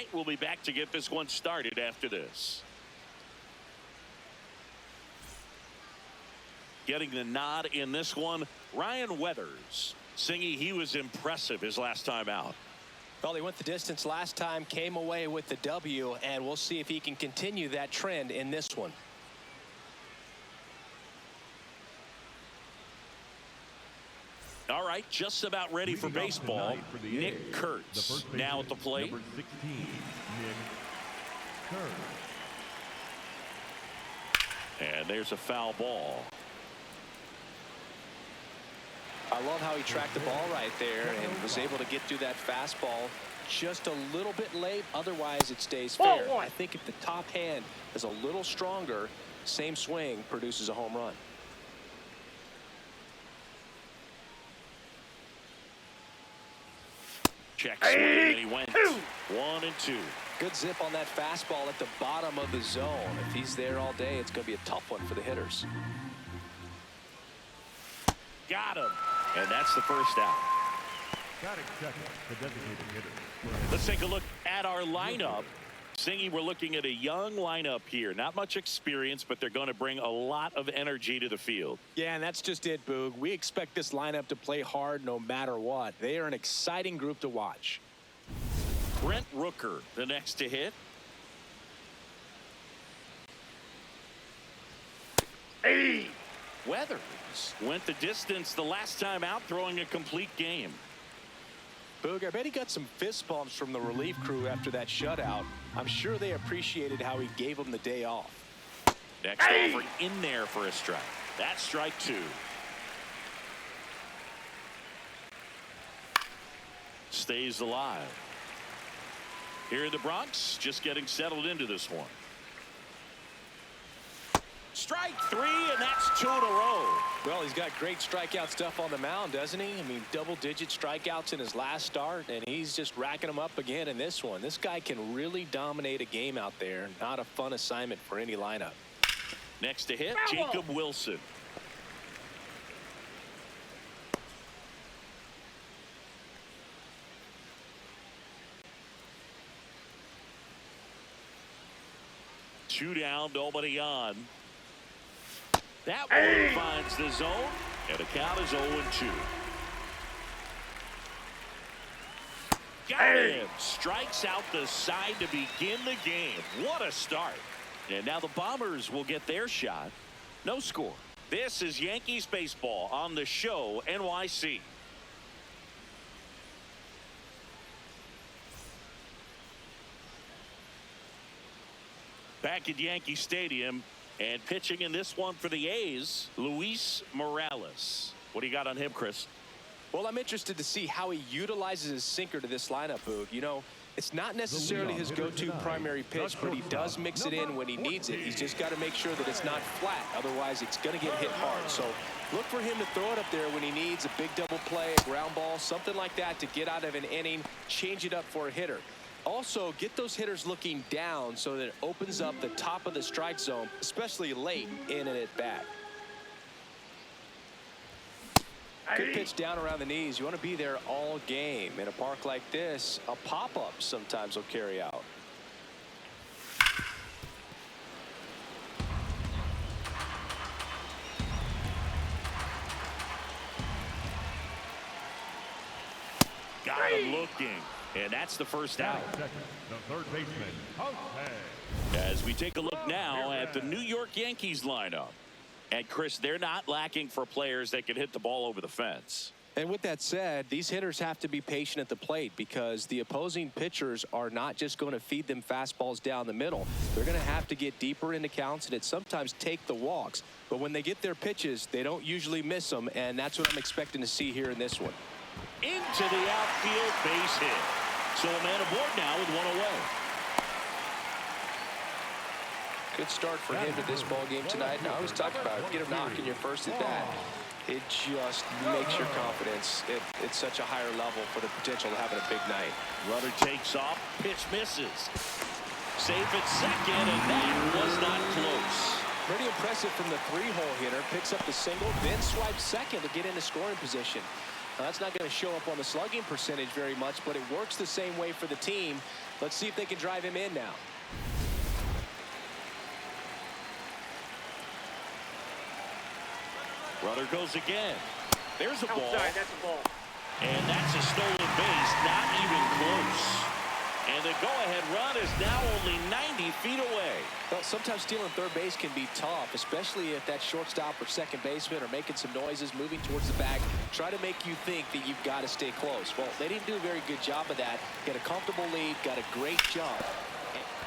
right, we'll be back to get this one started after this. Getting the nod in this one, Ryan Weathers. Singy, he was impressive his last time out. Well, he went the distance last time, came away with the W, and we'll see if he can continue that trend in this one. All right, just about ready for baseball. Nick Kurtz now at the plate. Number 16, Nick Kurtz. And there's a foul ball. I love how he tracked the ball right there and was able to get through that fastball just a little bit late. Otherwise, it stays fair. I think if the top hand is a little stronger, same swing produces a home run. Check swing, and he went 1-2. Good zip on that fastball at the bottom of the zone. If he's there all day, it's going to be a tough one for the hitters. Got him. And that's the first out. Batting second, the designated hitter. Let's take a look at our lineup. Singy, we're looking at a young lineup here. Not much experience, but they're going to bring a lot of energy to the field. Yeah, and that's just it, Boog. We expect this lineup to play hard no matter what. They are an exciting group to watch. Brent Rooker, the next to hit. Weathers went the distance the last time out, throwing a complete game. Boog, I bet he got some fist bumps from the relief crew after that shutout. I'm sure they appreciated how he gave them the day off. Next offer in there for a strike. That's strike two. Stays alive. Here in the Bronx, just getting settled into this one. Strike three, and that's 2 in a row. Well, he's got great strikeout stuff on the mound, doesn't he? I mean, double-digit strikeouts in his last start, and he's just racking them up again in this one. This guy can really dominate a game out there. Not a fun assignment for any lineup. Next to hit, Jacob Wilson. Two down, nobody on. That one finds the zone, and the count is 0-2. Got him. Strikes out the side to begin the game. What a start. And now the Bombers will get their shot. No score. This is Yankees baseball on the show NYC. Back at Yankee Stadium. And pitching in this one for the A's, Luis Morales. What do you got on him, Chris? Well, I'm interested to see how he utilizes his sinker to this lineup, Boog. You know, it's not necessarily his go-to primary pitch, but he does mix it in when he needs it. He's just got to make sure that it's not flat. Otherwise, it's going to get hit hard. So look for him to throw it up there when he needs a big double play, a ground ball, something like that to get out of an inning, change it up for a hitter. Also, get those hitters looking down so that it opens up the top of the strike zone, especially late in and at bat. Good pitch down around the knees. You want to be there all game. In a park like this, a pop-up sometimes will carry out. Got him looking. And that's the first out. The third baseman, as we take a look now at the New York Yankees lineup. And Chris, they're not lacking for players that can hit the ball over the fence. And with that said, these hitters have to be patient at the plate because the opposing pitchers are not just going to feed them fastballs down the middle. They're going to have to get deeper into counts and sometimes take the walks. But when they get their pitches, they don't usually miss them, and that's what I'm expecting to see here in this one. Into the outfield, base hit. So a man aboard now with one away. Good start for him to this ball game tonight. And I always talk about it. Get a knock in your first at bat. It just makes your confidence at such a higher level for the potential of having a big night. Runner takes off, pitch misses. Safe at second, and that was not close. Pretty impressive from the three-hole hitter. Picks up the single, then swipes second to get into scoring position. Now, that's not going to show up on the slugging percentage very much, but it works the same way for the team. Let's see if they can drive him in now. Runner goes again. There's a ball. Outside, that's a ball. And that's a stolen base, not even close. And the go-ahead run is now only 90 feet away. Well, sometimes stealing third base can be tough, especially if that shortstop or second baseman are making some noises, moving towards the bag, try to make you think that you've got to stay close. Well, they didn't do a very good job of that. Get a comfortable lead, got a great jump.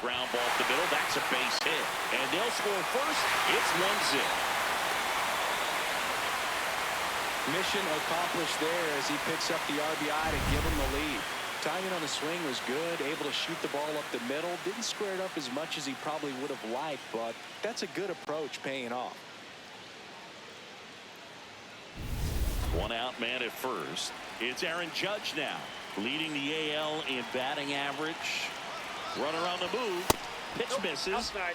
Ground ball up the middle, that's a base hit. And they'll score first, it's 1-0. Mission accomplished there as he picks up the RBI to give him the lead. Timing on the swing was good, able to shoot the ball up the middle. Didn't square it up as much as he probably would have liked, but that's a good approach paying off. One out man at first. It's Aaron Judge now, leading the AL in batting average. Runner on the move. Pitch misses. Outside.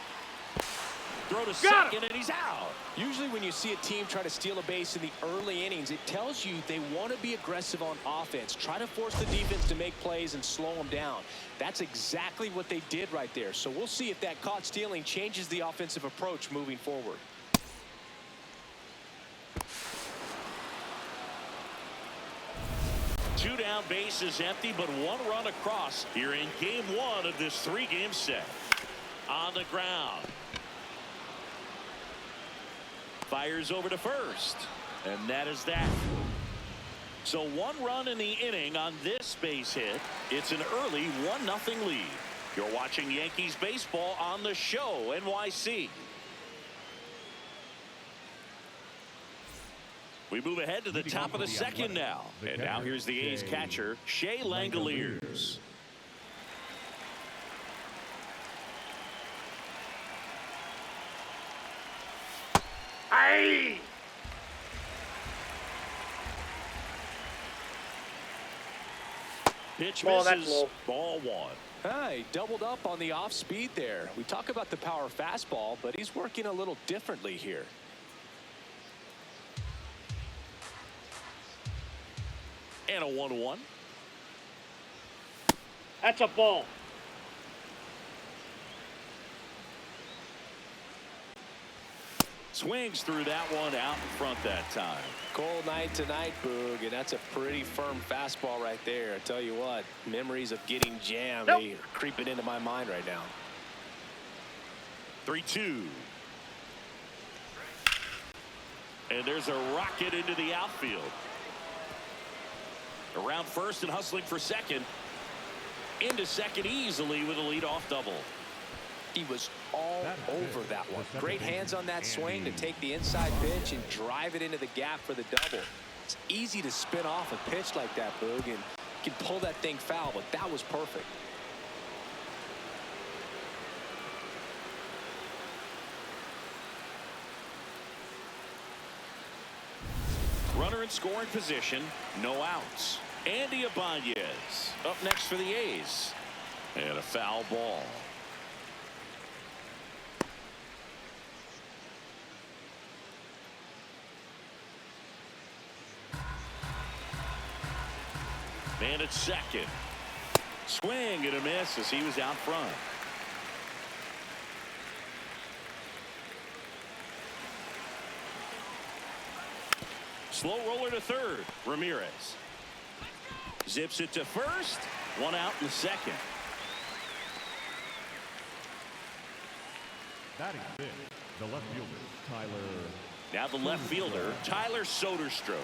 Throw to second, and he's out. Usually when you see a team try to steal a base in the early innings, it tells you they want to be aggressive on offense. Try to force the defense to make plays and slow them down. That's exactly what they did right there. So we'll see if that caught stealing changes the offensive approach moving forward. Two down, base is empty, but one run across here in game one of this three-game set. On the ground. Fires over to first, and that is that. So one run in the inning on this base hit. It's an early 1-0 lead. You're watching Yankees baseball on the show, NYC. We move ahead to the top of the second now. And now here's the A's catcher, Shea Langoliers. Aye. Pitch Ball, that's misses. low. Ball one. He doubled up on the off speed there. We talk about the power fastball, but he's working a little differently here. And a 1-1. That's a ball. Swings through that one out in front that time. Cold night tonight, Boog, and that's a pretty firm fastball right there. I tell you what, memories of getting jammed, they are creeping into my mind right now. 3-2. And there's a rocket into the outfield. Around first and hustling for second. Into second easily with a leadoff double. He was all over that one. Great hands on that swing to take the inside pitch and drive it into the gap for the double. It's easy to spin off a pitch like that, Boog, and you can pull that thing foul, but that was perfect. Runner in scoring position, no outs. Andy Ibanez up next for the A's. And a foul ball. Man at second. Swing and a miss as he was out front. Slow roller to third. Ramirez zips it to first. One out in the second. Batting fifth, the left fielder, Tyler. Now the left fielder, Tyler Soderstrom.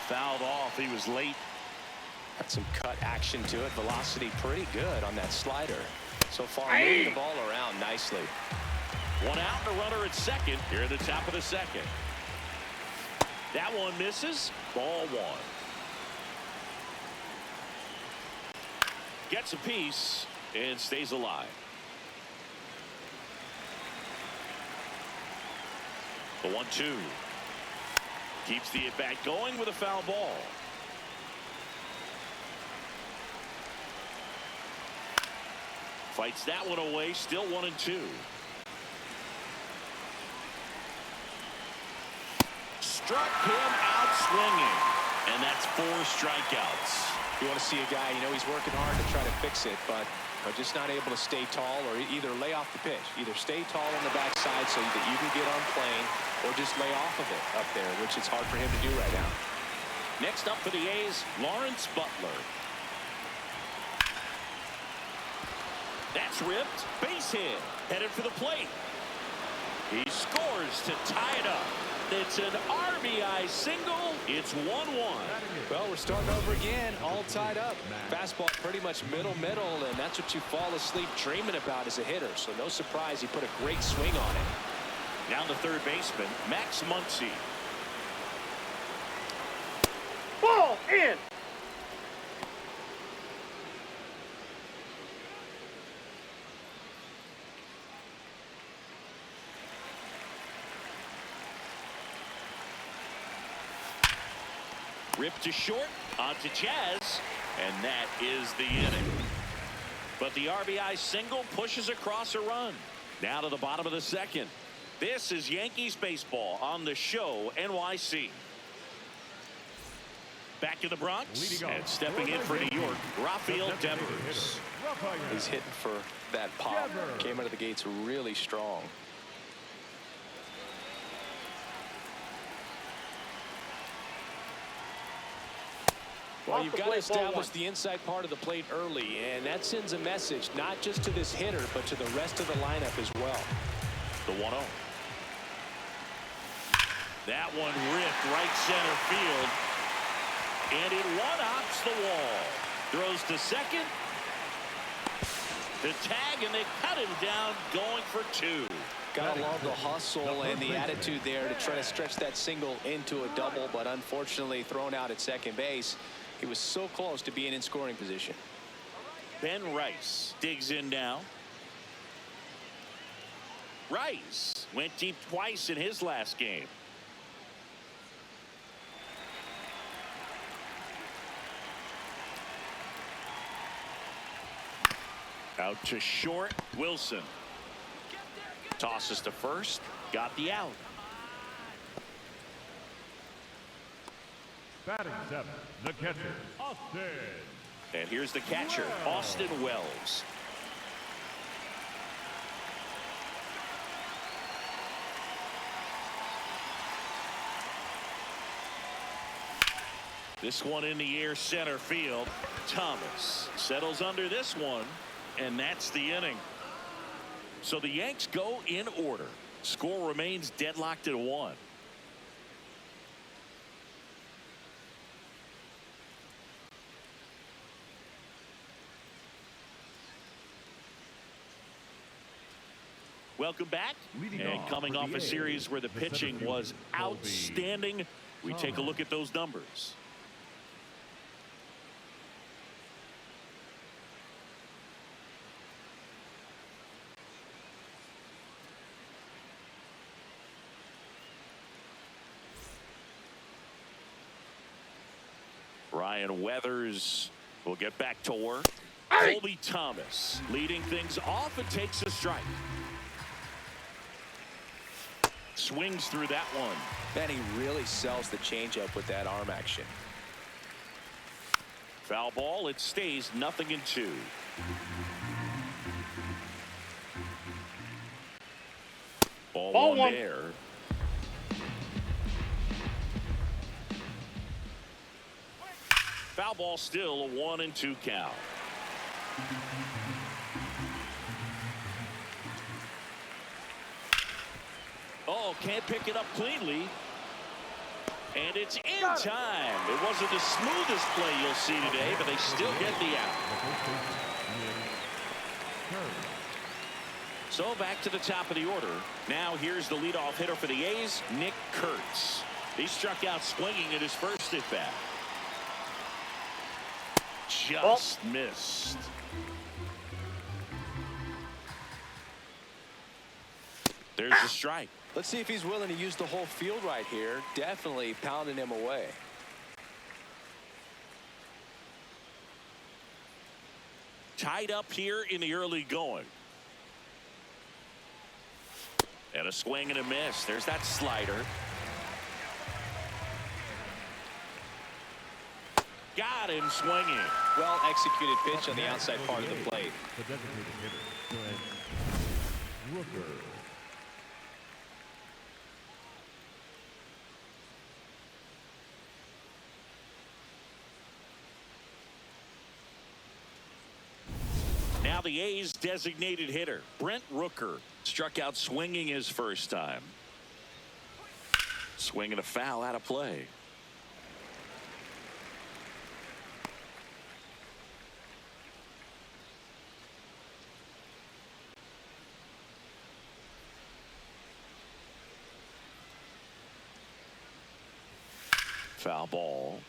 Fouled off. He was late. Got some cut action to it. Velocity pretty good on that slider. So far, moving the ball around nicely. One out and a runner at second here at the top of the second. That one misses. Ball one. Gets a piece and stays alive. The 1-2. Keeps the at-bat going with a foul ball. Fights that one away. Still 1-2. struck him out swinging. And that's 4 strikeouts. You want to see a guy, he's working hard to try to fix it, but just not able to stay tall or either lay off the pitch. Either stay tall on the backside so that you can get on plane or just lay off of it up there, which it's hard for him to do right now. Next up for the A's, Lawrence Butler. That's ripped. Base hit. Headed for the plate. He scores to tie it up. It's an RBI single. It's 1-1. Well, we're starting over again, all tied up. Fastball pretty much middle, and that's what you fall asleep dreaming about as a hitter. So no surprise he put a great swing on it. Now the third baseman, Max Muncy. Ball in. Ripped to short, onto Jazz, and that is the inning. But the RBI single pushes across a run. Now to the bottom of the second. This is Yankees baseball on the show NYC. Back in the Bronx and stepping in for New York, Rafael Devers. He's hitting for that pop. Came out of the gates really strong. Well, you've got to establish the inside part of the plate early, and that sends a message not just to this hitter, but to the rest of the lineup as well. The 1-0. That one ripped right center field, and it one-hops the wall. Throws to second. The tag, and they cut him down, going for 2. Gotta love the hustle and the attitude there to try to stretch that single into a double, but unfortunately thrown out at second base. He was so close to being in scoring position. Ben Rice digs in now. Rice went deep twice in his last game. Out to short, Wilson. Tosses to first, got the out. Batting 7, the catcher, Austin. And here's the catcher, Austin Wells. This one in the air, center field. Thomas settles under this one, and that's the inning. So the Yanks go in order. Score remains deadlocked at 1. Welcome back. And coming off a series where the pitching was outstanding, we take a look at those numbers. Ryan Weathers will get back to work. Colby Thomas leading things off and takes a strike. Swings through that one. And he really sells the changeup with that arm action. Foul ball. It stays 0-2. Ball one there. Foul ball, still a 1-2 count. Oh, can't pick it up cleanly. And it's in time. It wasn't the smoothest play you'll see today, but they still get the out. So back to the top of the order. Now here's the leadoff hitter for the A's, Nick Kurtz. He struck out swinging at his first at bat. Just missed. There's the strike. Let's see if he's willing to use the whole field right here. Definitely pounding him away. Tied up here in the early going. And a swing and a miss. There's that slider. got him swinging. Well executed pitch on the outside part of the plate. The designated hitter, Brent Rooker. Now the A's designated hitter, Brent Rooker, struck out swinging his first time. Swinging a foul out of play. Foul ball.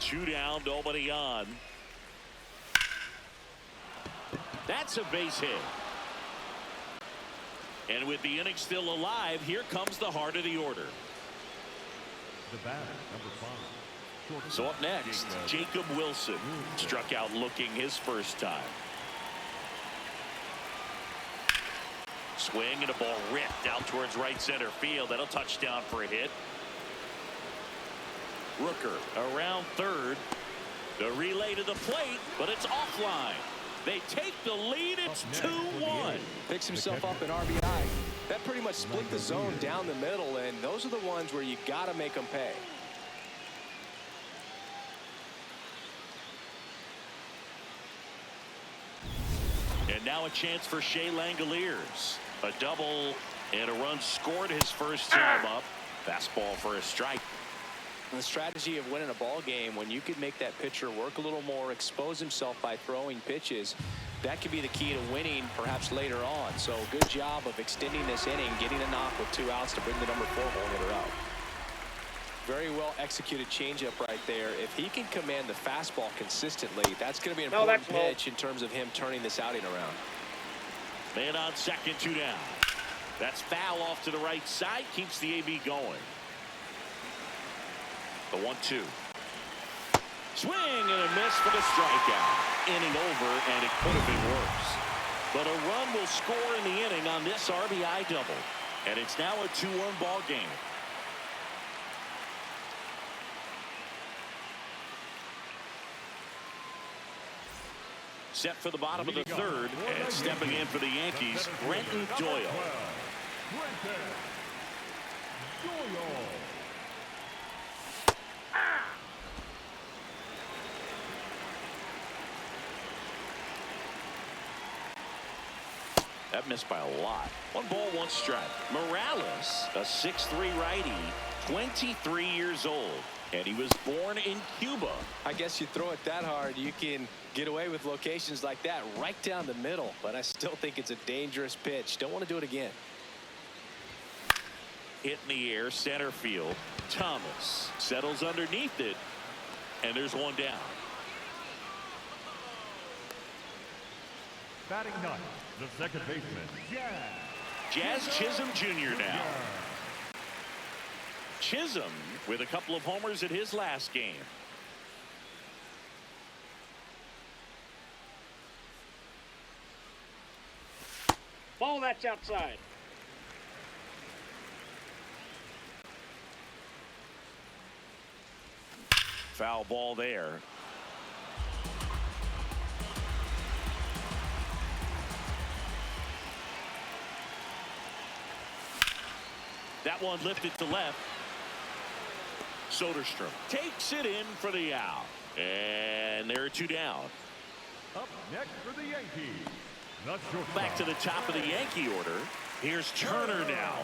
2 down, nobody on. That's a base hit. And with the inning still alive, here comes the heart of the order. The batter, number 5. So up next, Jacob Wilson struck out looking his first time. Swing and a ball ripped out towards right center field. That'll touchdown for a hit. Rooker around third. The relay to the plate, but it's offline. They take the lead. It's 2-1. Picks himself up an RBI. That pretty much split the zone down the middle, and those are the ones where you got to make them pay. And now a chance for Shea Langoliers. A double and a run scored his first time up. Fastball for a strike. The strategy of winning a ball game, when you could make that pitcher work a little more, expose himself by throwing pitches, that could be the key to winning perhaps later on. So good job of extending this inning, getting a knock with 2 outs to bring the number 4 hole hitter out. Very well executed changeup right there. If he can command the fastball consistently, that's going to be an important pitch in terms of him turning this outing around. Man on second, 2 down. That's foul off to the right side, keeps the AB going. The 1-2. Swing and a miss for the strikeout. Inning over, and it could have been worse. But a run will score in the inning on this RBI double. And it's now a 2-1 ball game. Set for the bottom of the third, and stepping in for the Yankees, Brenton Doyle. Brenton Doyle. That missed by a lot. 1 ball, 1 strike. Morales, a 6'3" righty, 23 years old. And he was born in Cuba. I guess you throw it that hard, you can get away with locations like that right down the middle. But I still think it's a dangerous pitch. Don't want to do it again. Hit in the air, center field. Thomas settles underneath it. And there's 1 down. Batting 9, the second baseman, Jazz Chisholm Jr. now. Chisholm with a couple of homers in his last game. Ball, that's outside. Foul ball there. That one lifted to left. Soderstrom takes it in for the out. And there are 2 down. Up next for the Yankees, the shortstop. Back to the top of the Yankee order. Here's Turner now.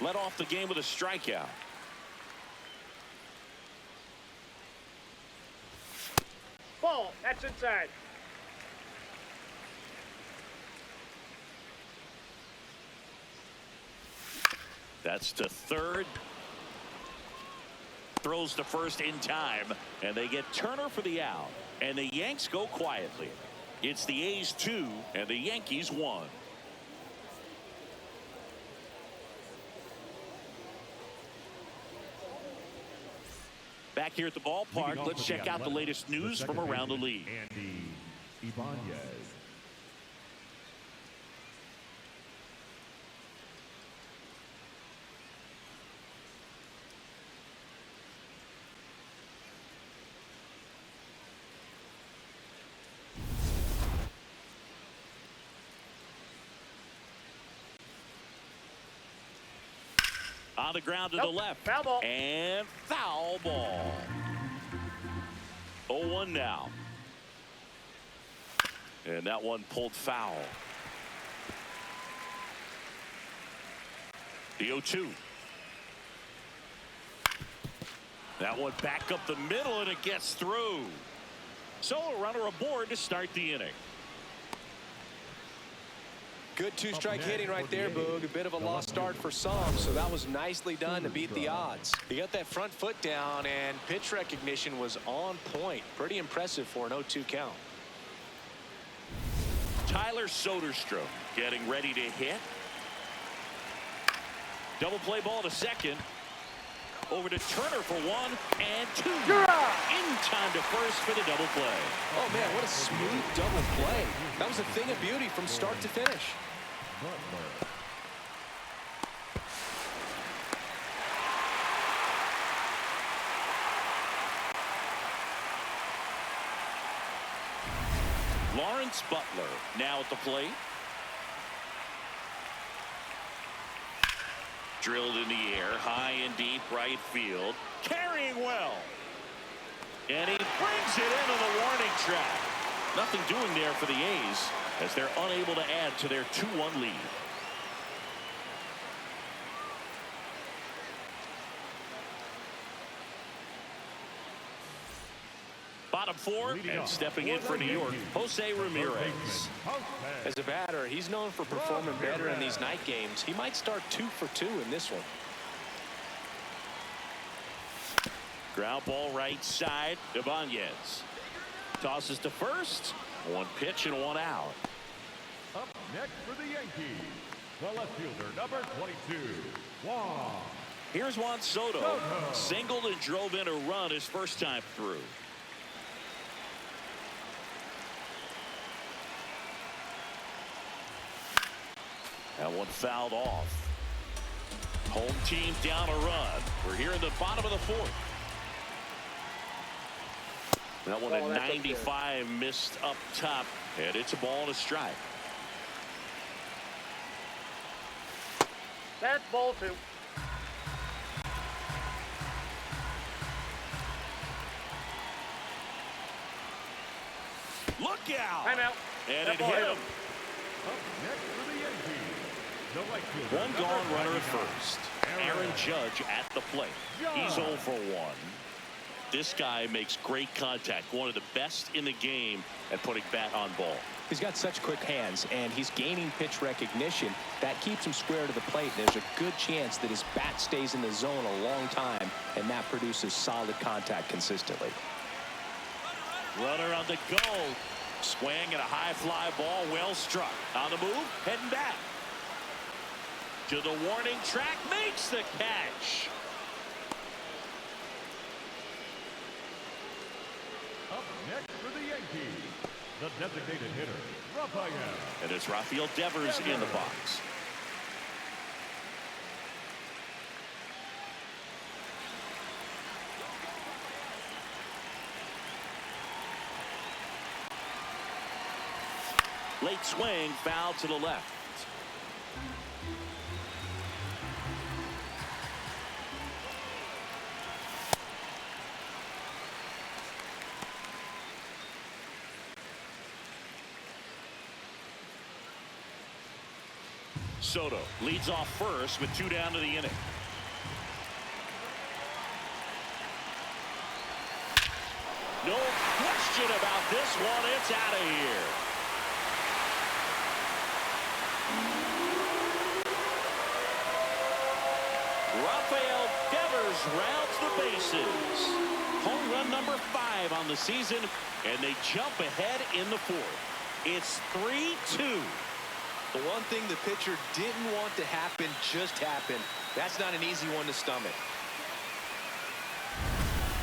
Led off the game with a strikeout. Ball, that's inside. That's to third. Throws to first in time, and they get Turner for the out. And the Yanks go quietly. It's the A's 2 and the Yankees 1. Back here at the ballpark, let's check out the latest news from around the league. Andy Ibanez. On the ground to Nope. the left. Foul ball. And foul ball. 0-1 now. And that one pulled foul. The 0-2. That one back up the middle, and it gets through. So a runner aboard to start the inning. Good two-strike hitting right there, Boog. A bit of a lost start for some, so that was nicely done to beat the odds. He got that front foot down, and pitch recognition was on point. Pretty impressive for an 0-2 count. Tyler Soderstrom getting ready to hit. Double play ball to second. Over to Turner for 1 and 2. In time to first for the double play. Oh, man, what a smooth double play. That was a thing of beauty from start to finish. Lawrence Butler now at the plate. Drilled in the air, high and deep right field. Carrying well. And he brings it into the warning track. Nothing doing there for the A's as they're unable to add to their 2-1 lead. Bottom 4 and stepping in for New York, Jose Ramirez. As a batter, he's known for performing better in these night games. He might start 2 for 2 in this one. Ground ball right side. Ibanez tosses to first. 1 pitch and 1 out. Up next for the Yankees, the left fielder, number 22, Juan. Here's Juan Soto. Singled and drove in a run his first time through. That one fouled off. Home team down a run. We're here in the bottom of the 4th. That one at 95 missed up top, and it's a ball and a strike. That's ball 2. Look out! Timeout. And That it ball hit hit him. Up next for the Yankees, the right fielder, One number gone runner at 99, first. Aaron Judge at the plate. He's 0 for 1. This guy makes great contact. One of the best in the game at putting bat on ball. He's got such quick hands, and he's gaining pitch recognition. That keeps him square to the plate. There's a good chance that his bat stays in the zone a long time, and that produces solid contact consistently. Runner on the go. Swing and a high fly ball, well struck. On the move, heading back. To the warning track, makes the catch. Up next for the Yankees, the designated hitter, Rafael. And it's Rafael Devers in the box. Late swing, foul to the left. Soto leads off first with 2 down to the inning. No question about this one. It's out of here. Rafael Devers rounds the bases. Home run number 5 on the season, and they jump ahead in the 4th. It's 3-2. The one thing the pitcher didn't want to happen just happened. That's not an easy one to stomach.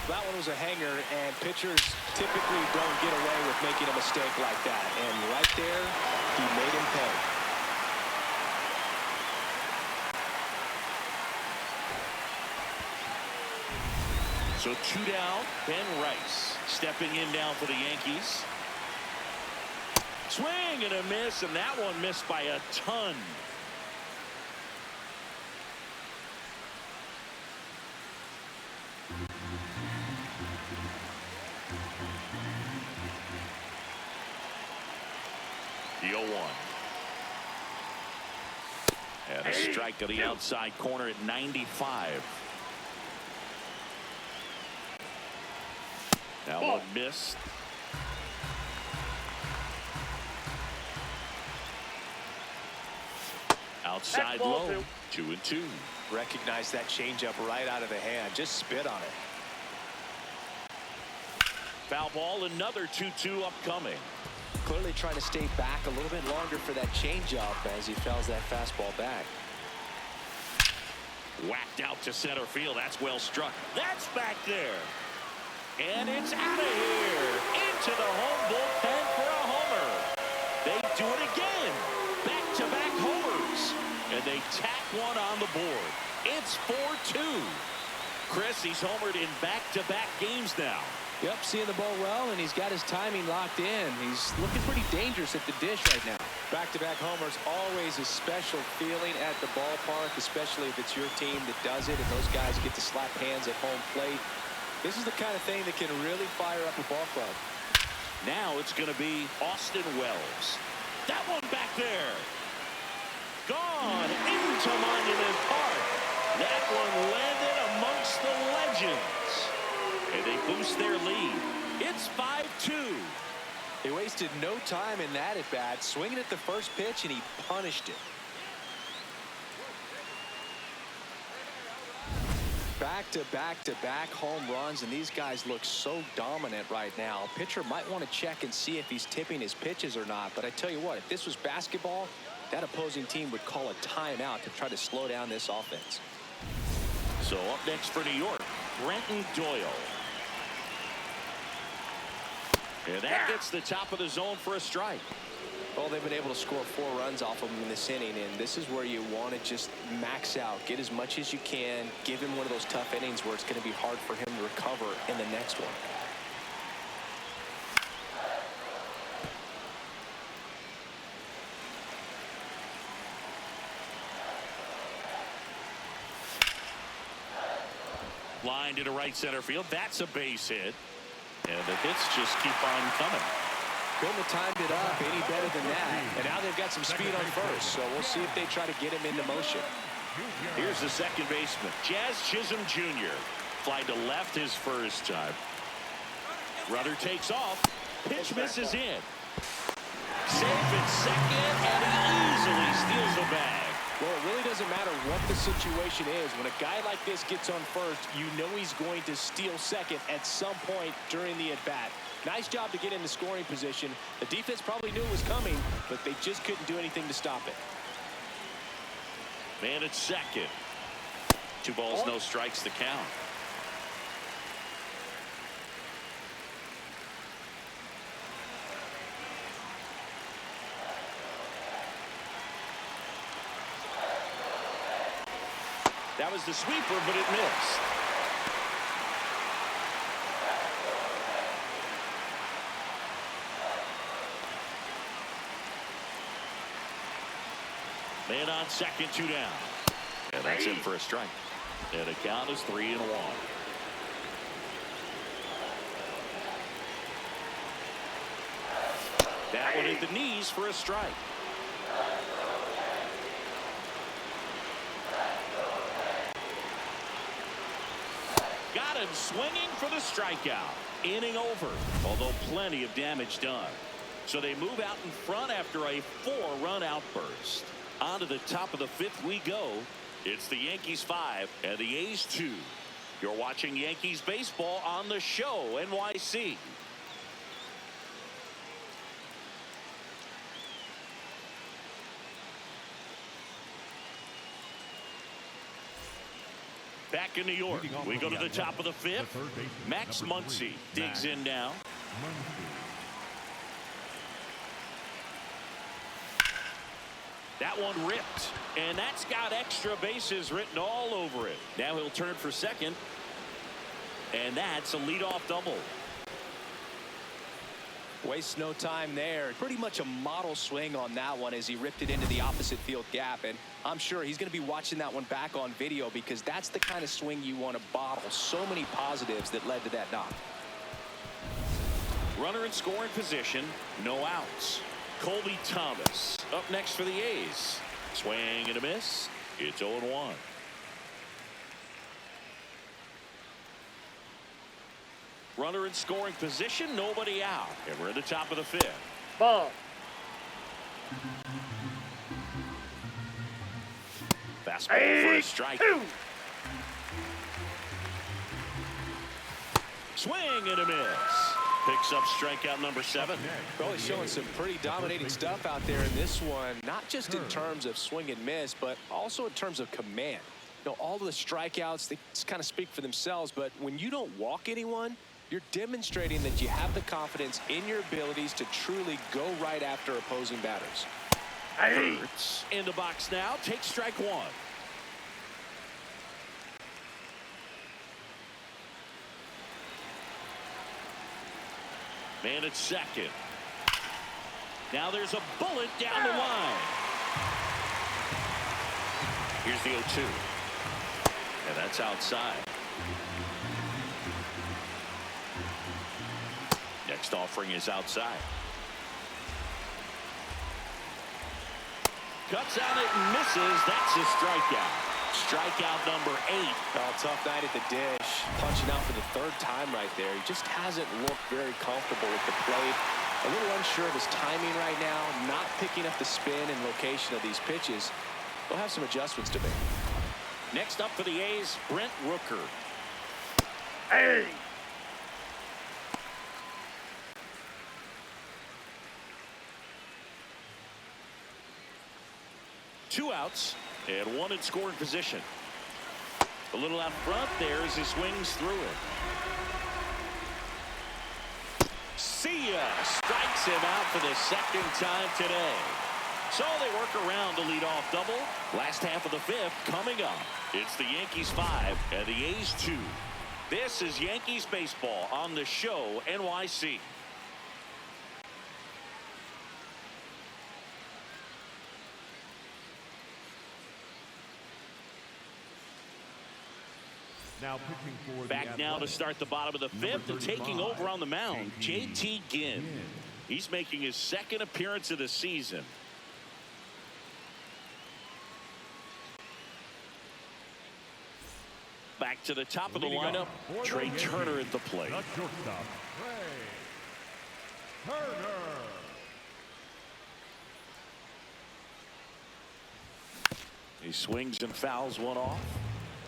That one was a hanger, and pitchers typically don't get away with making a mistake like that. And right there, he made him pay. So 2 down, Ben Rice stepping in now for the Yankees. Swing and a miss, and that one missed by a ton. 0-1. And a strike to the outside corner at 95. Now one missed. Outside low. 2-2. Recognize that changeup right out of the hand. Just spit on it. Foul ball, another 2-2 upcoming. Clearly trying to stay back a little bit longer for that changeup as he fouls that fastball back. Whacked out to center field. That's well struck. That's back there. And it's out of here. Into the home bullpen for a homer. They do it again. Back-to-back homers. And they tack one on the board. It's 4-2. Chris, he's homered in back-to-back games now. Yep, seeing the ball well, and he's got his timing locked in. He's looking pretty dangerous at the dish right now. Back-to-back homers, always a special feeling at the ballpark, especially if it's your team that does it and those guys get to slap hands at home plate. This is the kind of thing that can really fire up a ball club. Now it's going to be Austin Wells. That one back there. Gone into Monument Park. That one landed amongst the legends. And they boost their lead. It's 5-2. They wasted no time in that at bat, swinging at the first pitch, and he punished it. Back-to-back-to-back home runs, and these guys look so dominant right now. Pitcher might want to check and see if he's tipping his pitches or not, but I tell you what, if this was basketball, that opposing team would call a timeout to try to slow down this offense. So up next for New York, Brenton Doyle. And that gets the top of the zone for a strike. Well, they've been able to score 4 runs off of him in this inning, and this is where you want to just max out, get as much as you can, give him one of those tough innings where it's going to be hard for him to recover in the next one. Line to right center field. That's a base hit. And the hits just keep on coming. Couldn't have timed it up any better than that. And now they've got some speed on first, so we'll see if they try to get him into motion. Here's the second baseman, Jazz Chisholm Jr. Fly to left his first time. Runner takes off. Pitch misses in. Safe at second, and he easily steals the bag. Well, it really doesn't matter what the situation is. When a guy like this gets on first, you know he's going to steal second at some point during the at-bat. Nice job to get in the scoring position. The defense probably knew it was coming, but they just couldn't do anything to stop it. Man at second. 2 balls, no strikes to count. That was the sweeper, but it missed. Man on second, 2 down. And that's in for a strike. And the count is 3-1. That one at the knees for a strike. Got him swinging for the strikeout. Inning over, although plenty of damage done. So they move out in front after a 4-run outburst. On to the top of the 5th we go. It's the Yankees 5 and the A's 2. You're watching Yankees baseball on the show, NYC. Back in New York, we go to the top of the 5th. Max Muncy digs in now. That one ripped, and that's got extra bases written all over it. Now he'll turn for second, and that's a leadoff double. Wastes no time there. Pretty much a model swing on that one as he ripped it into the opposite field gap. And I'm sure he's going to be watching that one back on video because that's the kind of swing you want to bottle. So many positives that led to that knock. Runner in scoring position, no outs. Colby Thomas up next for the A's. Swing and a miss. It's 0-1. Runner in scoring position, nobody out. And we're at the top of the 5th. Ball. Fastball for a strike. 2. Swing and a miss. Picks up strikeout number 7. Really showing some pretty dominating stuff out there in this one, not just in terms of swing and miss, but also in terms of command. You know, all of the strikeouts, they just kind of speak for themselves, but when you don't walk anyone, you're demonstrating that you have the confidence in your abilities to truly go right after opposing batters. Kurtz in the box now. Take strike 1. Man at second. Now there's a bullet down the line. Here's the 0-2. And that's outside. Next offering is outside. Cuts on it and misses. That's a strikeout. Strikeout number 8. Oh, tough night at the dish. Punching out for the 3rd time right there. He just hasn't looked very comfortable with the plate. A little unsure of his timing right now. Not picking up the spin and location of these pitches. He'll have some adjustments to make. Next up for the A's, Brent Rooker. Hey. 2 outs and 1 in scoring position. A little out front there as he swings through it. See ya! Strikes him out for the 2nd time today. So they work around the leadoff double. Last half of the 5th coming up. It's the Yankees 5 and the A's 2. This is Yankees baseball on the show NYC. Now pitching for Back now to start the bottom of the 5th and taking over on the mound, JT Ginn. He's making his 2nd appearance of the season. Back to the top of the lineup, Trey Turner at the plate. The shortstop, Trey Turner. He swings and fouls one off.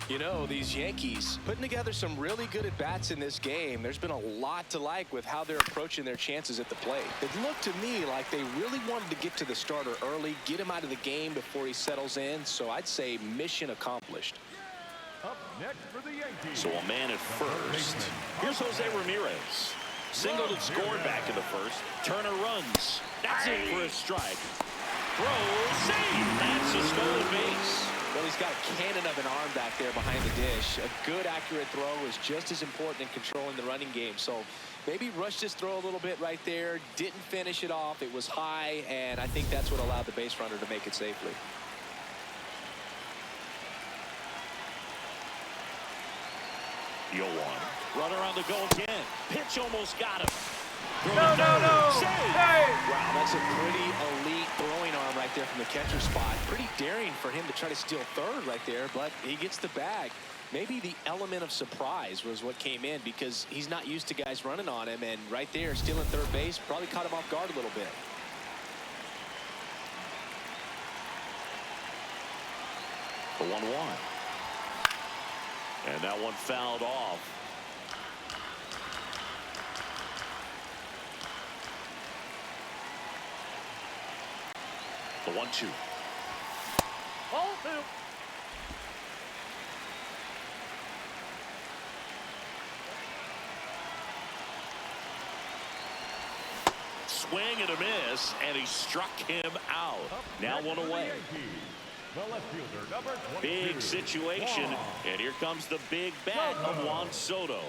You know, these Yankees putting together some really good at-bats in this game. There's been a lot to like with how they're approaching their chances at the plate. It looked to me like they really wanted to get to the starter early, get him out of the game before he settles in. So I'd say mission accomplished. Up next for the Yankees. So a man at first. Here's Jose Ramirez. Singled and scored back in the 1st. Turner runs. That's it for a strike. Throw, save. That's a stolen base. Well, he's got a cannon of an arm back there behind the dish. A good, accurate throw is just as important in controlling the running game. So maybe rushed his throw a little bit right there. Didn't finish it off. It was high, and I think that's what allowed the base runner to make it safely. The 0-1. Runner on the go again. Pitch almost got him. No. Save. Hey. Wow, that's a pretty elite throwing arm right there from the catcher spot. Pretty daring for him to try to steal 3rd right there, but he gets the bag. Maybe the element of surprise was what came in because he's not used to guys running on him, and right there, stealing 3rd base probably caught him off guard a little bit. The 1-1. And that one fouled off. The 1-2. Ball 2. Swing and a miss, and he struck him out. Now one away. The left fielder, number 22. Big situation, and here comes the big bat of Juan Soto.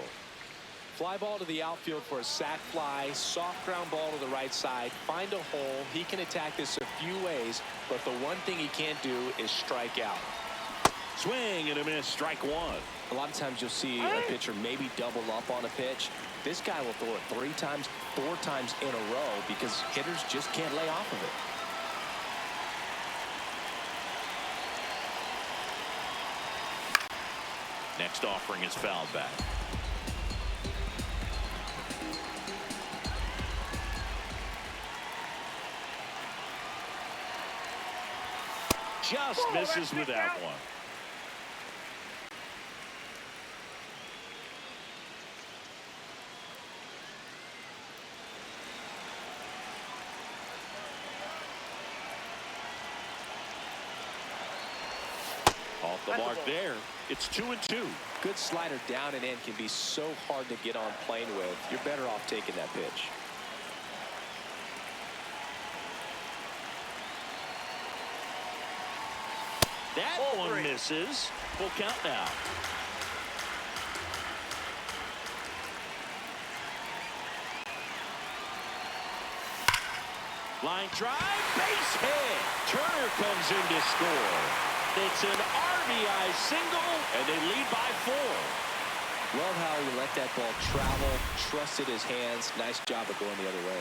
Fly ball to the outfield for a sac fly, soft ground ball to the right side, find a hole. He can attack this a few ways, but the one thing he can't do is strike out. Swing and a miss, strike one. A lot of times you'll see a pitcher maybe double up on a pitch. This guy will throw it 3 times, 4 times in a row because hitters just can't lay off of it. Next offering is fouled back. Just misses with that one. Off the mark there. It's 2-2. Good slider down and in can be so hard to get on plane with. You're better off taking that pitch. That one misses. Full count now. Line drive, base hit. Turner comes in to score. It's an RBI single, and they lead by 4. Love how he let that ball travel, trusted his hands. Nice job of going the other way.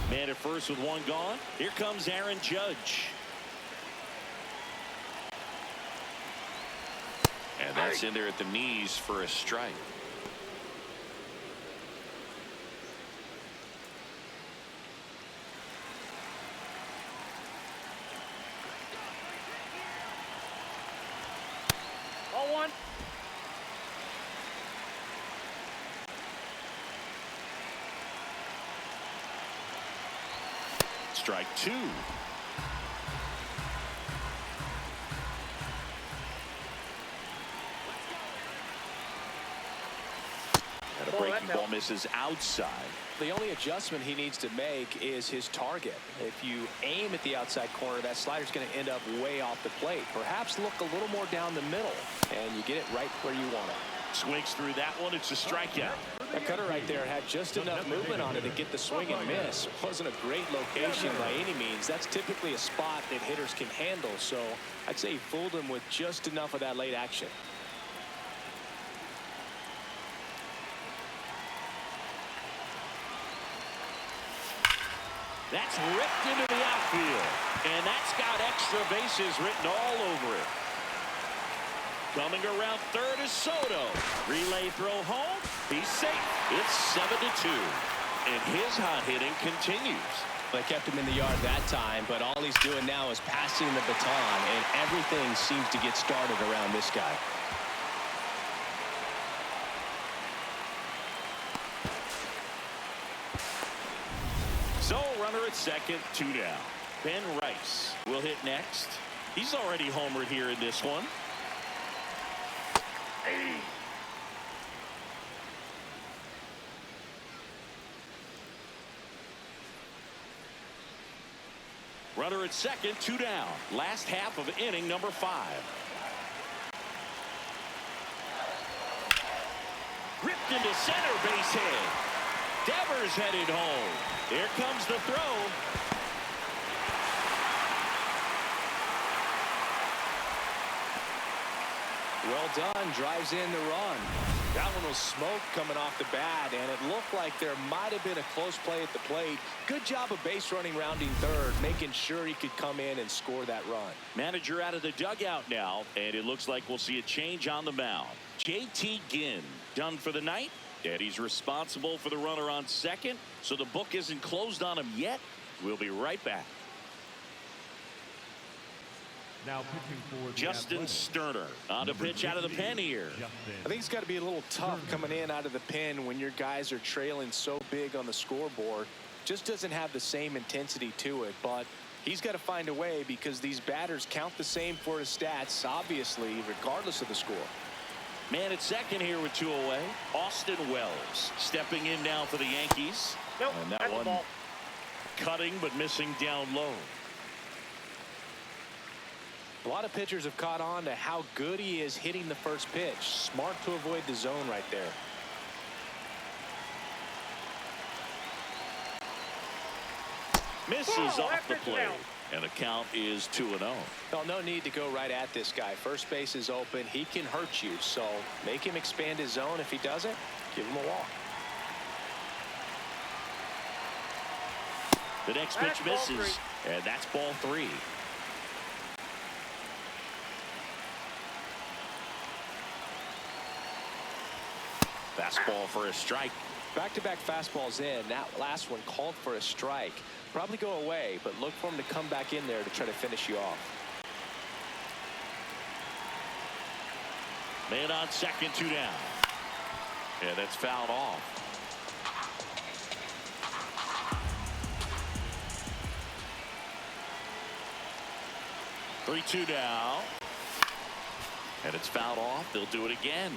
Man at first with 1 gone. Here comes Aaron Judge. And that's in there at the knees for a strike. Ball 1. Strike 2. And a breaking ball misses outside. The only adjustment he needs to make is his target. If you aim at the outside corner, that slider's going to end up way off the plate. Perhaps look a little more down the middle, and you get it right where you want it. Swings through that one. It's a strikeout. That cutter right there had just enough movement on it to get the swing and miss. Wasn't a great location by any means. That's typically a spot that hitters can handle, so I'd say he fooled him with just enough of that late action. That's ripped into the outfield, and that's got extra bases written all over it. Coming around third is Soto. Relay throw home. He's safe. It's 7-2, and his hot hitting continues. They kept him in the yard that time, but all he's doing now is passing the baton, and everything seems to get started around this guy. So runner at second, 2 down. Ben Rice will hit next. He's already homered here in this one. Runner at second, 2 down. Last half of inning number 5. Ripped into center, base hit. Devers headed home. Here comes the throw. Well done. Drives in the run. That one was smoke coming off the bat, and it looked like there might have been a close play at the plate. Good job of base running, rounding third, making sure he could come in and score that run. Manager out of the dugout now, and it looks like we'll see a change on the mound. JT Ginn done for the night, and he's responsible for the runner on second, so the book isn't closed on him yet. We'll be right back. Now pitching for the Justin Athletics. Sterner on to pitch out of the pen here. I think it's got to be a little tough coming in out of the pen when your guys are trailing so big on the scoreboard. Just doesn't have the same intensity to it, but he's got to find a way because these batters count the same for his stats, obviously, regardless of the score. Man at second here with 2 away. Austin Wells stepping in now for the Yankees. Nope, And that that's the one ball. cutting but missing down low. A lot of pitchers have caught on to how good he is hitting the first pitch. Smart to avoid the zone right there. Misses off the plate. And the count is 2-0. Well, no need to go right at this guy. First base is open. He can hurt you. So make him expand his zone. If he doesn't, give him a walk. The next pitch misses. And that's ball 3. Fastball for a strike. Back-to-back fastballs in. That last one called for a strike. Probably go away, but look for him to come back in there to try to finish you off. Man on second, 2 down. And that's fouled off. Three-two down. And it's fouled off. They'll do it again.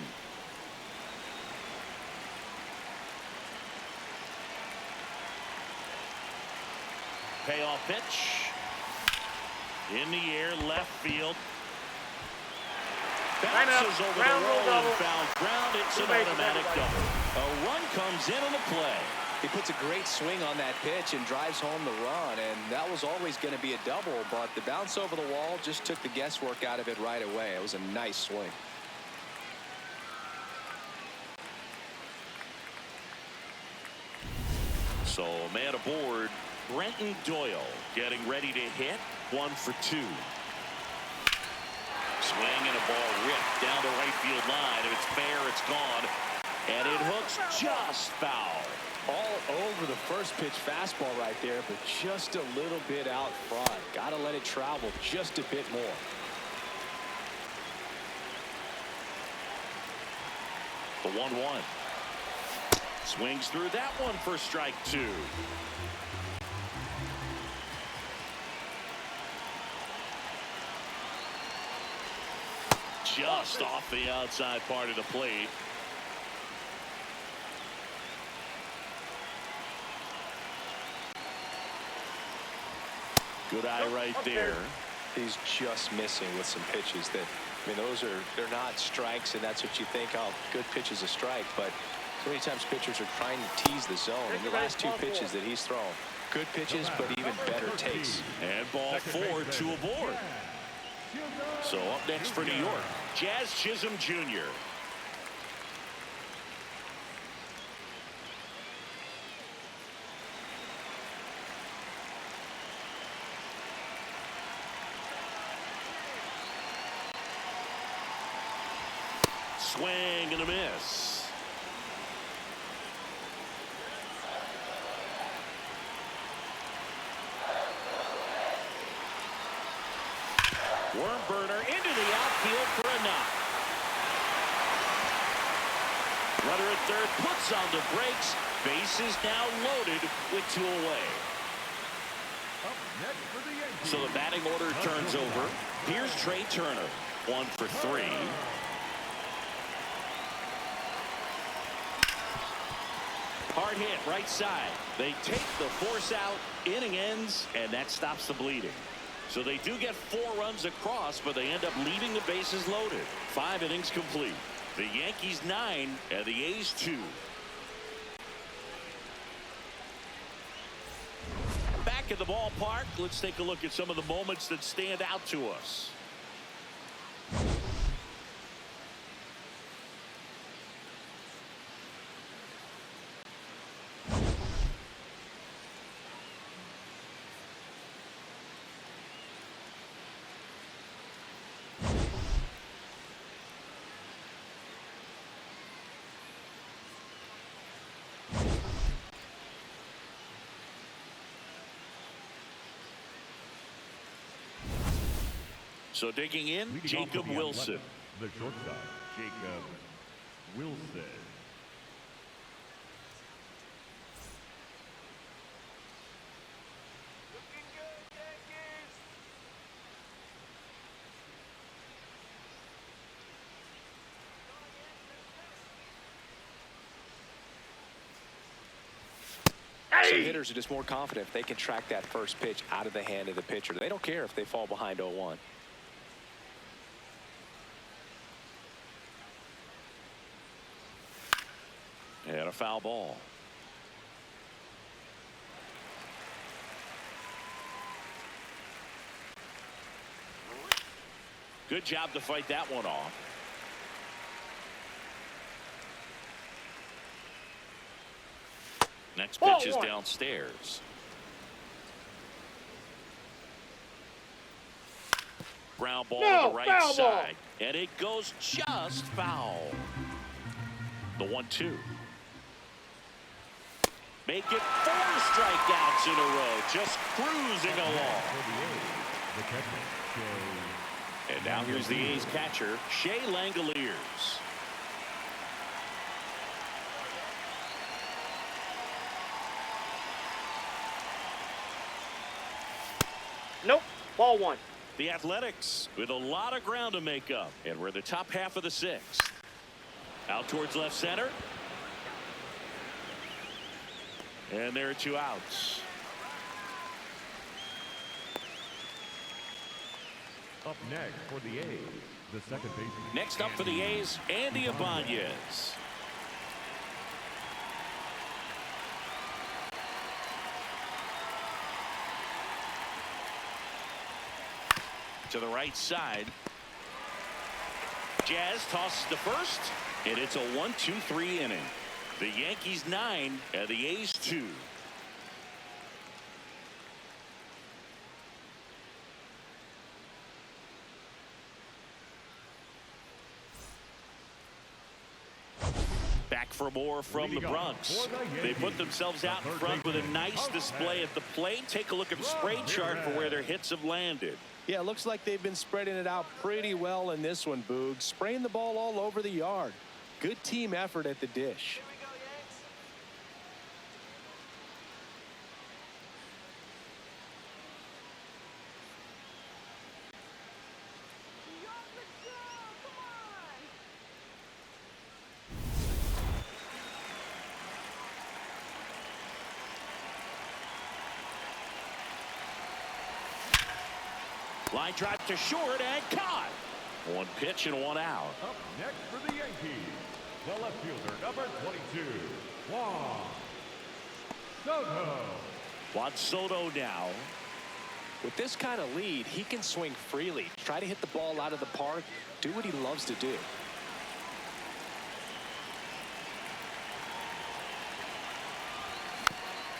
Payoff pitch. In the air, left field. Bounces over the wall and foul ground. It's an automatic double. A run comes in on the play. He puts a great swing on that pitch and drives home the run, and that was always going to be a double, but the bounce over the wall just took the guesswork out of it right away. It was a nice swing. So a man aboard. Brenton Doyle getting ready to hit. 1 for 2. Swing and a ball ripped down the right field line. If it's fair, it's gone. And it hooks just foul. All over the first pitch fastball right there, but just a little bit out front. Got to let it travel just a bit more. The 1-1. Swings through that one for strike 2. Just off the outside part of the plate. Good eye right there. He's just missing with some pitches that, I mean, they're not strikes, and that's what you think, oh, good pitch is a strike, but so many times pitchers are trying to tease the zone, and the last 2 pitches that he's thrown, good pitches, but even better takes. And ball 4, 2 aboard. So up next for New York, Jazz Chisholm Jr. Swing and a miss. Worm burner into the outfield for a knock. Runner at third puts on the brakes. Base is now loaded with 2 away. So the batting order turns over. Here's Trey Turner. 1 for 3. Hard hit right side. They take the force out. Inning ends, and that stops the bleeding. So they do get 4 runs across, but they end up leaving the bases loaded. 5 innings complete. The Yankees 9 and the A's 2. Back at the ballpark, let's take a look at some of the moments that stand out to us. So digging in, Jacob Wilson. The shortstop, Jacob Wilson. Some hitters are just more confident if they can track that first pitch out of the hand of the pitcher. They don't care if they fall behind 0-1. And a foul ball. Good job to fight that one off. Next pitch is downstairs. Ground ball to the right side. And it goes just foul. The 1-2. Make it 4 strikeouts in a row. Just cruising along. And now here's the A's catcher, Shea Langoliers. Nope. Ball 1. The Athletics with a lot of ground to make up. And we're the top half of the 6th. Out towards left center. And there are 2 outs. Up next for the A's, the second baseman. Next up for the A's, Andy Ibanez. To the right side. Jazz tosses to first, and it's a 1-2-3 inning. The Yankees 9 and the A's 2. Back for more from the Bronx. They put themselves out in front with a nice display at the plate. Take a look at the spray chart for where their hits have landed. Yeah, it looks like they've been spreading it out pretty well in this one, Boog. Spraying the ball all over the yard. Good team effort at the dish. Line drive to short and caught. 1 pitch and 1 out. Up next for the Yankees, the left fielder, number 22, Juan Soto. Juan Soto now. With this kind of lead, he can swing freely. Try to hit the ball out of the park. Do what he loves to do.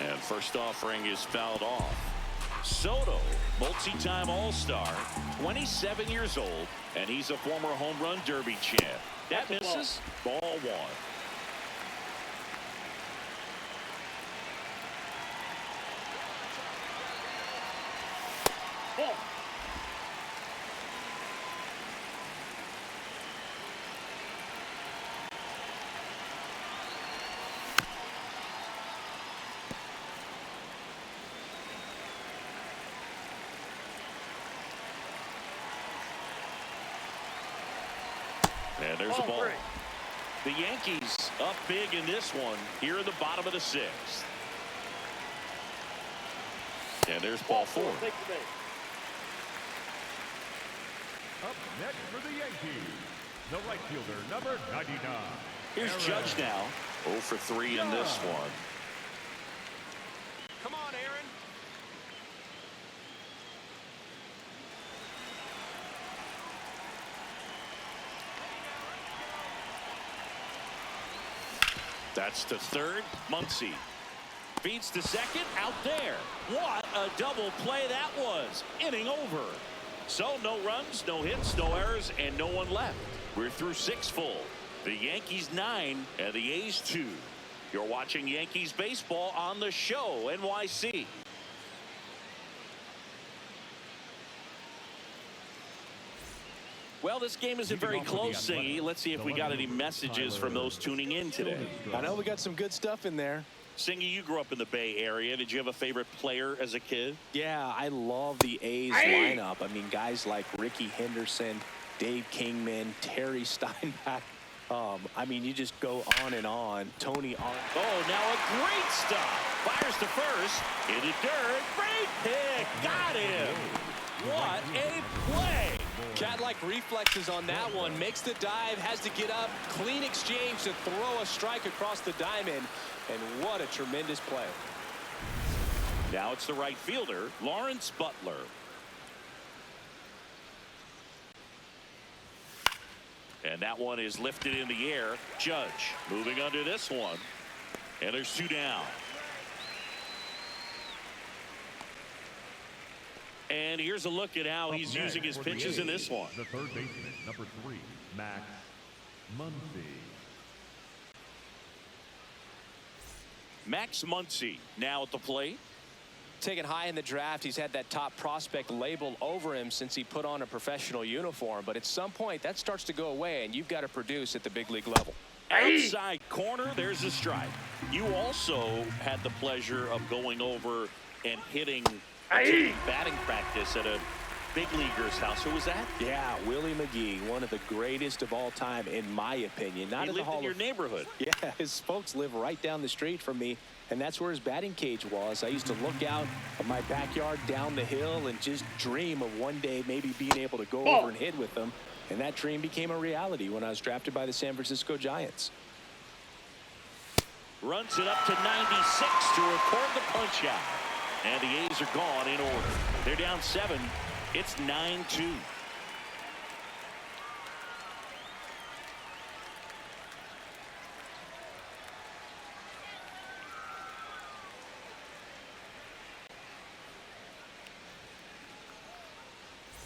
And first offering is fouled off. Soto, multi-time All-Star, 27 years old, and he's a former home run derby champ. That misses. Ball 1. Ball. And there's a ball. The Yankees up big in this one here in the bottom of the 6th. And there's ball 4. Up next for the Yankees, the right fielder, number 99. Here's Judge now. 0 for 3 in this one. Come on, Aaron. That's to third. Muncy feeds to second. Out there. What a double play that was. Inning over. So no runs, no hits, no errors, and no one left. We're through 6 full. The Yankees 9 and the A's 2. You're watching Yankees baseball on the show, NYC. Well, this game isn't very close, Singy. Let's see if we got any messages from those tuning in today. I know we got some good stuff in there. Singy, you grew up in the Bay Area. Did you have a favorite player as a kid? Yeah, I love the A's lineup. I mean, guys like Ricky Henderson, Dave Kingman, Terry Steinbach. I mean, you just go on and on. Tony Arnold. Oh, now a great stop. Fires to first. Into dirt. Great pick. Got him. What a play. Cat-like reflexes on that one. Makes the dive, has to get up. Clean exchange to throw a strike across the diamond. And what a tremendous play. Now it's the right fielder, Lawrence Butler. And that one is lifted in the air. Judge moving under this one. And there's 2 down. And here's a look at how he's using his pitches in this one. The third baseman, number 3, Max Muncy. Max Muncy now at the plate. Taken high in the draft, he's had that top prospect label over him since he put on a professional uniform. But at some point, that starts to go away, and you've got to produce at the big league level. Outside corner, there's a strike. You also had the pleasure of going over and hitting batting practice at a big leaguer's house. Who was that? Yeah, Willie McGee, one of the greatest of all time, in my opinion. Not He in the lived Hall in your of neighborhood. Yeah, his folks live right down the street from me, and that's where his batting cage was. I used to look out of my backyard down the hill and just dream of one day maybe being able to go over and hit with them. And that dream became a reality when I was drafted by the San Francisco Giants. Runs it up to 96 to record the punch out. And the A's are gone in order. They're down 7. It's 9-2.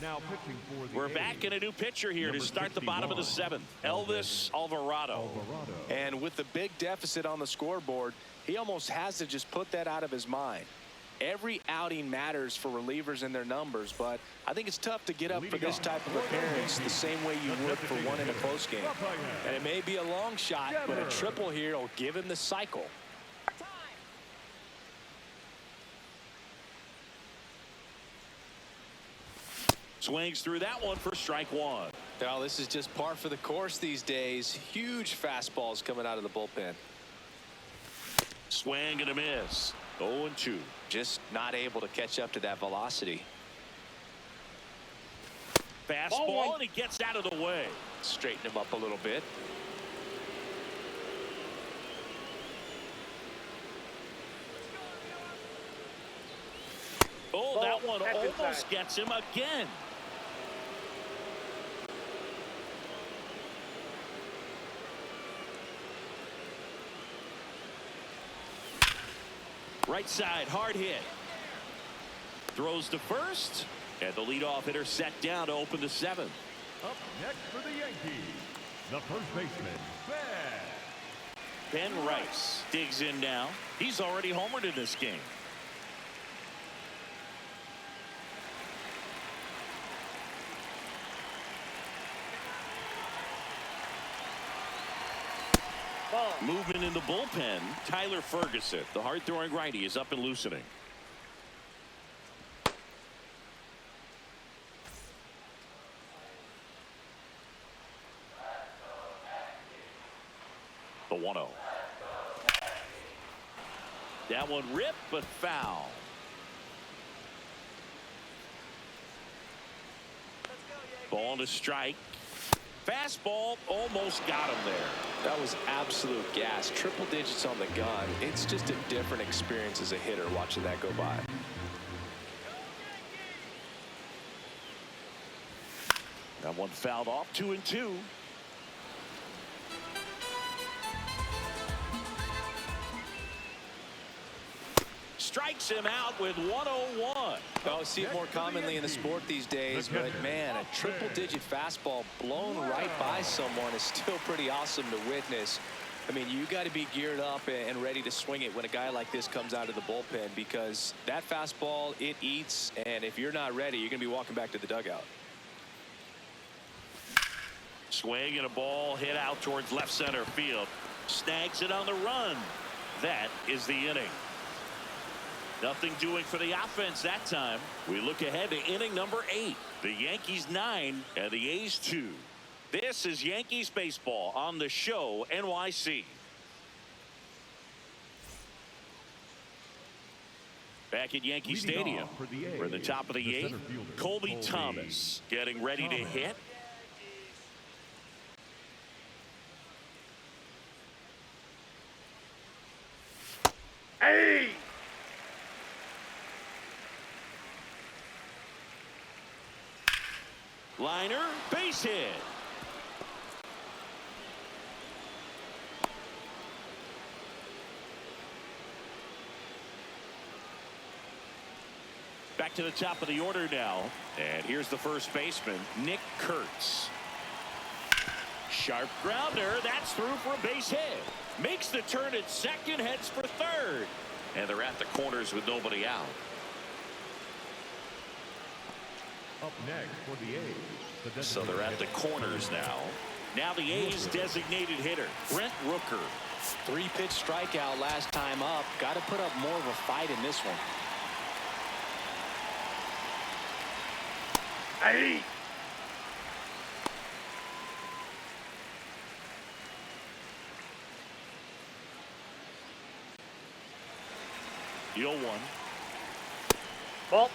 Now pitching for the We're A's, back in a new pitcher here to number start the bottom of the 7th. Elvis Alvarado. And with the big deficit on the scoreboard, he almost has to just put that out of his mind. Every outing matters for relievers and their numbers, but I think it's tough to get up for this type of appearance the same way you would for one in a close game. And it may be a long shot, but a triple here will give him the cycle. Swings through that one for strike 1. Well, this is just par for the course these days. Huge fastballs coming out of the bullpen. Swing and a miss. 0-2. Just not able to catch up to that velocity. Fastball, and he gets out of the way. Straighten him up a little bit. Oh, that one almost gets him again. Right side, hard hit. Throws to first, and the leadoff hitter set down to open the 7th. Up next for the Yankees, the first baseman, Ben Rice digs in now. He's already homered in this game. Movement in the bullpen. Tyler Ferguson, the hard-throwing righty, is up and loosening. The 1-0. That one ripped, but foul. Ball to strike. Fastball almost got him there. That was absolute gas. Triple digits on the gun. It's just a different experience as a hitter watching that go by. That one fouled off. 2-2. Strikes him out with 101. Oh, see it more commonly in the sport these days, but man, a triple-digit fastball blown right by someone is still pretty awesome to witness. I mean, you got to be geared up and ready to swing it when a guy like this comes out of the bullpen, because that fastball, it eats, and if you're not ready, you're going to be walking back to the dugout. Swing and a ball hit out towards left center field. Snags it on the run. That is the inning. Nothing doing for the offense that time. We look ahead to inning number 8. The Yankees 9 and the A's 2. This is Yankees baseball on the show NYC. Back at Yankee Stadium. We're at the top of the 8th. Colby Thomas getting ready to hit. Hey! Liner, base hit. Back to the top of the order now. And here's the first baseman, Nick Kurtz. Sharp grounder. That's through for a base hit. Makes the turn at second, heads for third. And they're at the corners with nobody out. Up next for the A's. So they're at the corners now. Now the A's designated hitter, Brent Rooker. 3-pitch strikeout last time up. Got to put up more of a fight in this one. Hey! The 0-1. Ball.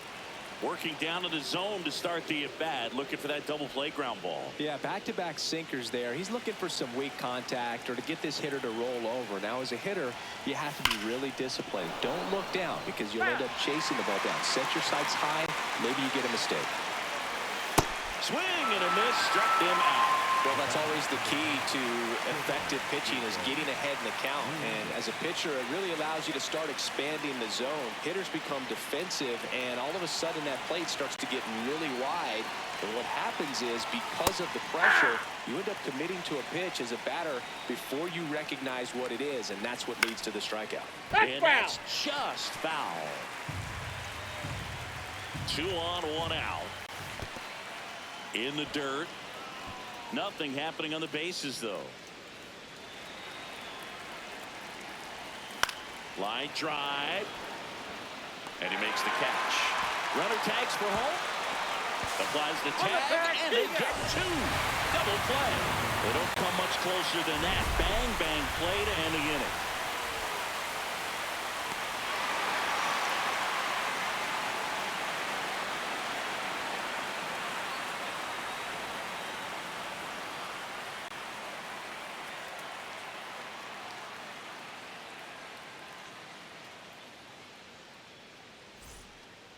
Working down to the zone to start the at-bat, looking for that double play ground ball. Yeah, back-to-back sinkers there. He's looking for some weak contact or to get this hitter to roll over. Now, as a hitter, you have to be really disciplined. Don't look down because you'll end up chasing the ball down. Set your sights high. Maybe you get a mistake. Swing and a miss, struck him out. Well, that's always the key to effective pitching is getting ahead in the count. And as a pitcher, it really allows you to start expanding the zone. Hitters become defensive, and all of a sudden that plate starts to get really wide. And what happens is because of the pressure, you end up committing to a pitch as a batter before you recognize what it is, and that's what leads to the strikeout. And that's just foul. 2 on, 1 out. In the dirt. Nothing happening on the bases, though. Line drive. And he makes the catch. Runner tags for home. Applies the tag, and they get 2. Double play. They don't come much closer than that. Bang, bang play to end the inning.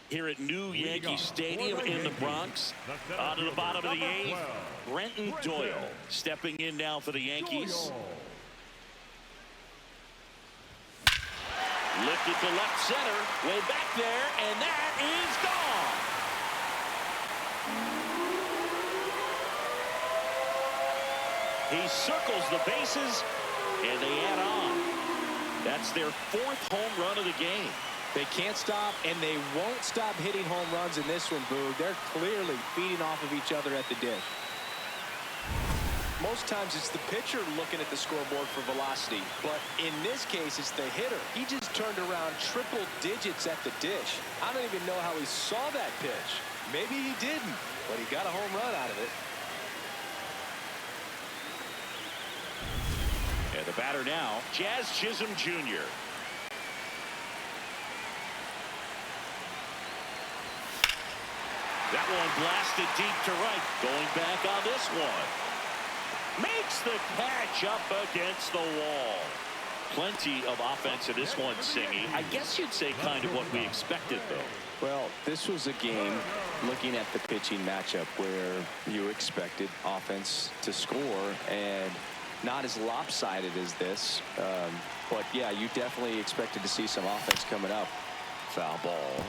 Here at New Yankee Stadium in the Bronx. On to the bottom of the 8th, Brenton Doyle stepping in now for the Yankees. Lifted to left center, way back there, and that is gone. He circles the bases, and they add on. That's their 4th home run of the game. They can't stop, and they won't stop hitting home runs in this one, Boog. They're clearly feeding off of each other at the dish. Most times it's the pitcher looking at the scoreboard for velocity, but in this case it's the hitter. He just turned around triple digits at the dish. I don't even know how he saw that pitch. Maybe he didn't, but he got a home run out of it. And the batter now, Jazz Chisholm Jr. That one blasted deep to right. Going back on this one. Makes the catch up against the wall. Plenty of offense in this one, Singy. I guess you'd say kind of what we expected, though. Well, this was a game looking at the pitching matchup where you expected offense to score and not as lopsided as this. But, yeah, you definitely expected to see some offense coming up. Foul ball.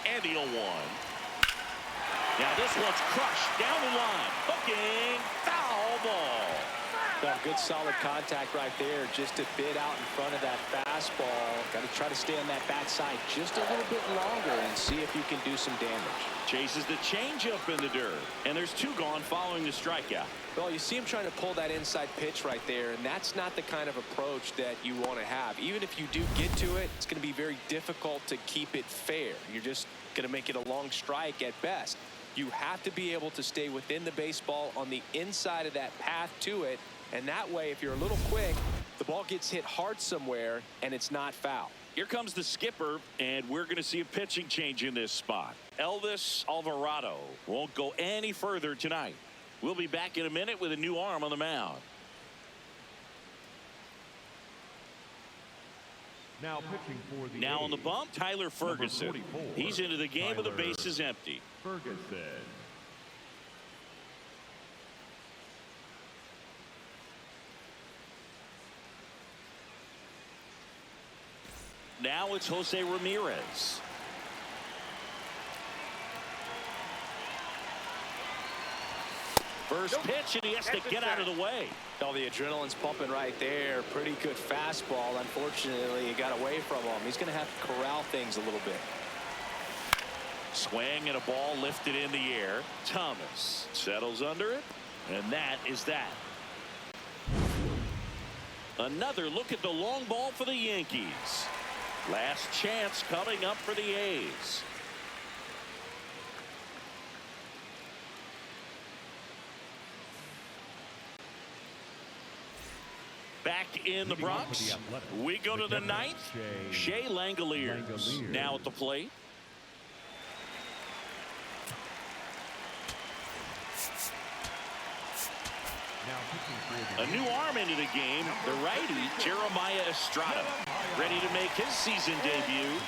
And the 0-1. Now this one's crushed down the line. Hooking. Foul ball. Well, good solid contact right there, just a bit out in front of that fastball. Got to try to stay on that backside just a little bit longer and see if you can do some damage. Chases the changeup in the dirt, and there's 2 gone following the strikeout. Well, you see him trying to pull that inside pitch right there, and that's not the kind of approach that you want to have. Even if you do get to it, it's going to be very difficult to keep it fair. You're just going to make it a long strike at best. You have to be able to stay within the baseball on the inside of that path to it, and that way, if you're a little quick, the ball gets hit hard somewhere, and it's not foul. Here comes the skipper, and we're going to see a pitching change in this spot. Elvis Alvarado won't go any further tonight. We'll be back in a minute with a new arm on the mound. Now pitching for the Now on the A's, bump, Tyler Ferguson. 44, He's into the game with the Tyler bases empty. Ferguson. now it's Jose Ramirez. First pitch, and he has to get out of the way. Oh, the adrenaline's pumping right there. Pretty good fastball. Unfortunately, it got away from him. He's going to have to corral things a little bit. Swing and a ball lifted in the air. Thomas settles under it, and that is that. Another look at the long ball for the Yankees. Last chance coming up for the A's. Back in the Bronx, we go to the ninth. Shea Langoliers now at the plate. A new arm into the game, the righty Jeremiah Estrada, ready to make his season debut.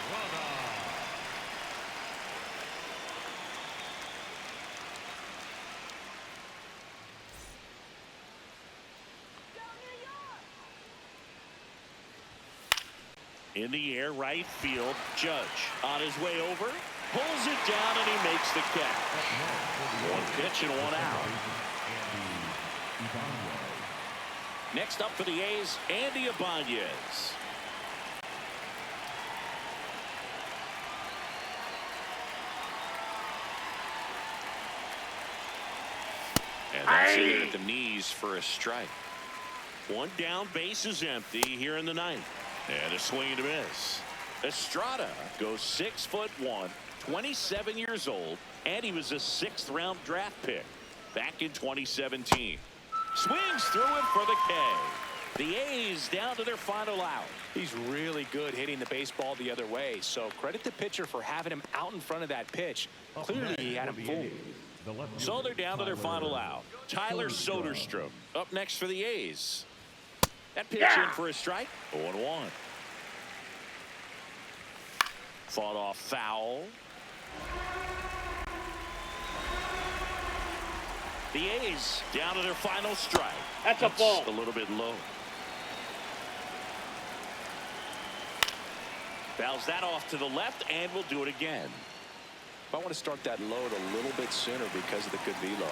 In the air, right field, Judge on his way over, pulls it down, and he makes the catch. One pitch and one out. Next up for the A's, Andy Ibanez. And that's it at the knees for a strike. One down, base is empty here in the ninth. And a swing and a miss. Estrada goes 6'1", 27 years old, and he was a 6th round draft pick back in 2017. Swings through it for the K. The A's down to their final out. He's really good hitting the baseball the other way, so credit the pitcher for having him out in front of that pitch. Clearly he had him fooled. So they're down to their final out. Tyler Soderstrom up next for the A's. That pitch in for a strike. 0-1. Fought off foul. The A's down to their final strike. That's a ball. A little bit low. Fouls that off to the left, and we'll do it again. I want to start that load a little bit sooner because of the good velo.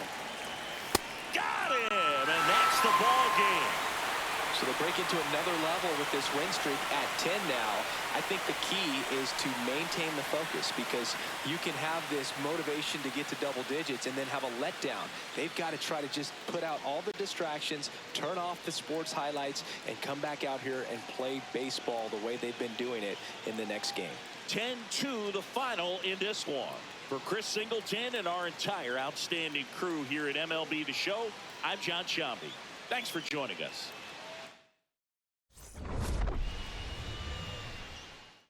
Got him, and that's the ball game. So they break into another level with this win streak at 10 now. I think the key is to maintain the focus, because you can have this motivation to get to double digits and then have a letdown. They've got to try to just put out all the distractions, turn off the sports highlights, and come back out here and play baseball the way they've been doing it in the next game. 10-2 the final in this one. For Chris Singleton and our entire outstanding crew here at MLB The Show, I'm John Shambi. Thanks for joining us.